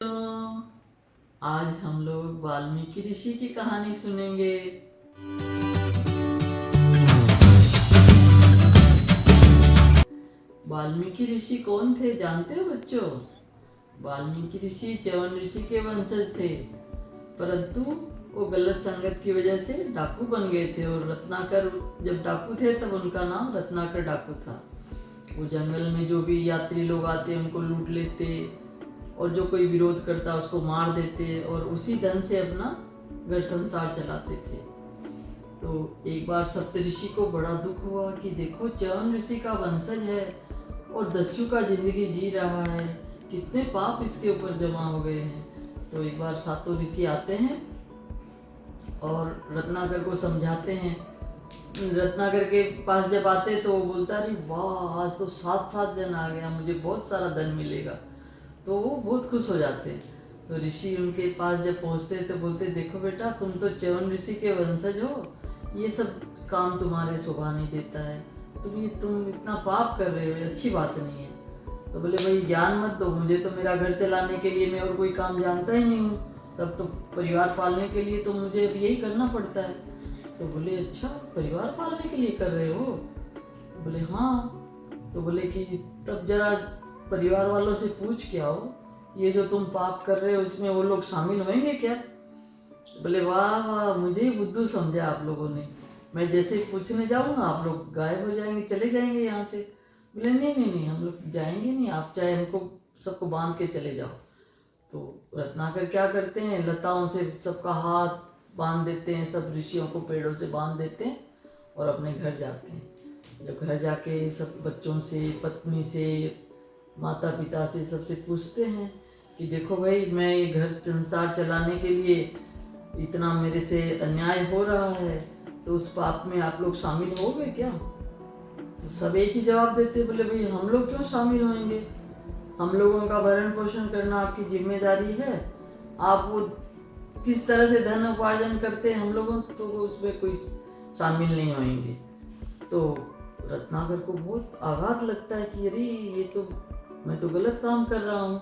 तो आज हम लोग वाल्मीकि ऋषि की कहानी सुनेंगे। वाल्मीकि ऋषि कौन थे जानते हो बच्चों? वाल्मीकि ऋषि च्यवन ऋषि के वंशज थे, परंतु वो गलत संगत की वजह से डाकू बन गए थे। और रत्नाकर जब डाकू थे तब उनका नाम रत्नाकर डाकू था। वो जंगल में जो भी यात्री लोग आते उनको लूट लेते और जो कोई विरोध करता उसको मार देते और उसी धन से अपना घर संसार चलाते थे। तो एक बार सप्तऋषि को बड़ा दुख हुआ कि देखो च्यवन ऋषि का वंशज है और दस्यु का जिंदगी जी रहा है, कितने पाप इसके ऊपर जमा हो गए हैं। तो एक बार सातों ऋषि आते हैं और रत्नाकर को समझाते हैं। रत्नाकर के पास जब आते तो वो बोलता अरे वाह, आज तो 7 जन आ गया, मुझे बहुत सारा धन मिलेगा। तो वो बहुत खुश हो जाते हैं। तो ऋषि उनके पास जब पहुंचते तो बोलते देखो बेटा, तुम तो च्यवन ऋषि के वंशज हो, ये सब काम तुम्हारे शोभा नहीं देता है, तुम इतना पाप कर रहे हो, अच्छी बात नहीं है। तो बोले भाई ज्ञान मत दो मुझे, तो मेरा घर चलाने के लिए मैं और कोई काम जानता ही नहीं हूँ, तब तो परिवार पालने के लिए तो मुझे अब यही करना पड़ता है। तो बोले अच्छा, परिवार पालने के लिए कर रहे हो? बोले हाँ। तो बोले कि तब जरा परिवार वालों से पूछ के आओ, ये जो तुम पाप कर रहे हो इसमें वो लोग शामिल होंगे क्या? बोले वाह वाह, मुझे ही बुद्धू समझा आप लोगों ने। मैं जैसे पूछने जाऊँगा आप लोग गायब हो जाएंगे, चले जाएंगे यहाँ से। बोले नहीं नहीं नहीं, हम लोग जाएंगे नहीं, आप चाहे हमको सबको बांध के चले जाओ। तो रत्नाकर क्या करते हैं, लताओं से सबका हाथ बांध देते हैं, सब ऋषियों को पेड़ों से बांध देते हैं और अपने घर जाते हैं। जब घर जाके सब बच्चों से, पत्नी से, माता पिता से सबसे पूछते हैं कि देखो भाई, मैं ये घर संसार चलाने के लिए इतना मेरे से अन्याय हो रहा है, तो उस पाप में आप लोग शामिल हो गए क्या? तो सब एक ही जवाब देते, बोले भाई हम लोग क्यों शामिल होंगे, हम लोगों का भरण पोषण करना आपकी जिम्मेदारी है, आप वो किस तरह से धन उपार्जन करते हैं हम लोगों तो उसमें कोई शामिल नहीं होंगे। तो रत्नाकर को बहुत आघात लगता है कि अरे ये तो मैं तो गलत काम कर रहा हूँ।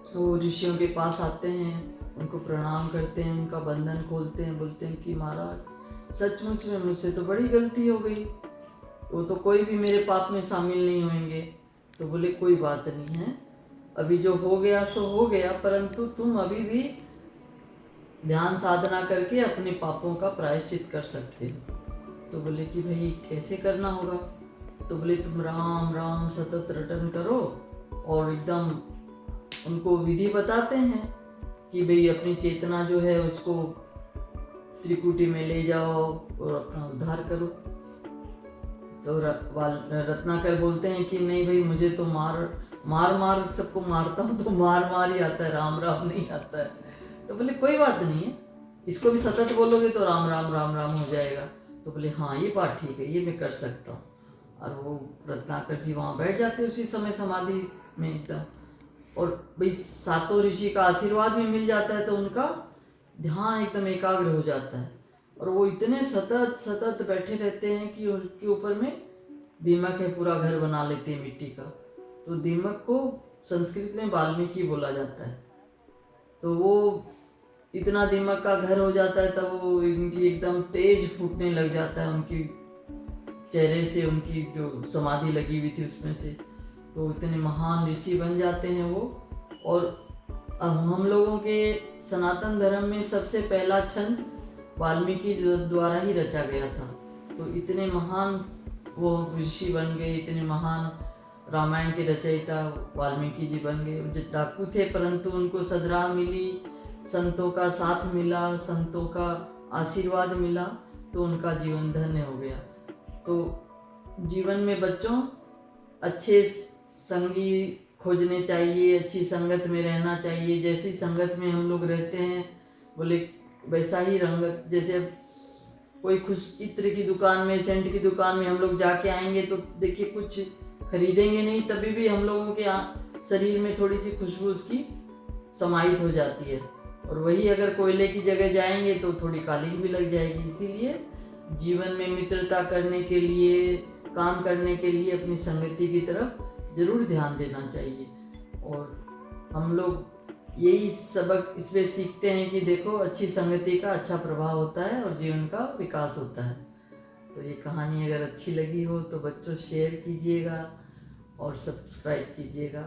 तो ऋषियों के पास आते हैं, उनको प्रणाम करते हैं, उनका बंधन खोलते हैं, बोलते हैं कि महाराज सचमुच में मुझसे तो बड़ी गलती हो गई, वो तो कोई भी मेरे पाप में शामिल नहीं होंगे। तो बोले कोई बात नहीं है, अभी जो हो गया सो हो गया, परंतु तुम अभी भी ध्यान साधना करके अपने पापों का प्रायश्चित कर सकते हो। तो बोले कि भाई कैसे करना होगा? तो बोले तुम राम राम सतत रटन करो और एकदम उनको विधि बताते हैं कि भाई अपनी चेतना जो है उसको त्रिकुटी में ले जाओ और अपना उद्धार करो। तो रत्नाकर बोलते हैं कि नहीं भाई, मुझे तो मार सबको मारता हूँ, तो मार ही आता है, राम राम नहीं आता है। तो बोले कोई बात नहीं है, इसको भी सतत बोलोगे तो राम राम हो जाएगा। तो बोले हाँ ये बात ठीक है, ये मैं कर सकता हूँ। और वो रत्नाकर जी वहाँ बैठ जाते उसी समय समाधि में एकदम, और भाई सातों ऋषि का आशीर्वाद भी मिल जाता है, तो उनका ध्यान एकदम एकाग्र हो जाता है और वो इतने सतत बैठे रहते हैं कि उनके ऊपर में दीमक है पूरा घर बना लेते हैं मिट्टी का। तो दीमक को संस्कृत में वाल्मीकि बोला जाता है। तो वो इतना दीमक का घर हो जाता है, तब वो इनकी एकदम तेज फूटने लग जाता है उनकी चेहरे से, उनकी जो समाधि लगी हुई थी उसमें से। तो इतने महान ऋषि बन जाते हैं वो। और अब हम लोगों के सनातन धर्म में सबसे पहला छंद वाल्मीकि द्वारा ही रचा गया था। तो इतने महान वो ऋषि बन गए, इतने महान रामायण के रचयिता वाल्मीकि जी बन गए। जो डाकू थे परंतु उनको सदराह मिली, संतों का साथ मिला, संतों का आशीर्वाद मिला, तो उनका जीवन धन्य हो गया। तो जीवन में बच्चों अच्छे संगी खोजने चाहिए, अच्छी संगत में रहना चाहिए। जैसी संगत में हम लोग रहते हैं, बोले वैसा ही रंगत, जैसे कोई खुश इत्र की दुकान में, सेंट की दुकान में हम लोग जाके आएंगे तो देखिए कुछ खरीदेंगे नहीं, तभी भी हम लोगों के शरीर में थोड़ी सी खुशबू उसकी समाहित हो जाती है। और वही अगर कोयले की जगह जाएंगे तो थोड़ी कालीन भी लग जाएगी। इसीलिए जीवन में मित्रता करने के लिए, काम करने के लिए अपनी संगति की तरफ जरूर ध्यान देना चाहिए। और हम लोग यही सबक इसमें सीखते हैं कि देखो अच्छी संगति का अच्छा प्रभाव होता है और जीवन का विकास होता है। तो ये कहानी अगर अच्छी लगी हो तो बच्चों शेयर कीजिएगा और सब्सक्राइब कीजिएगा।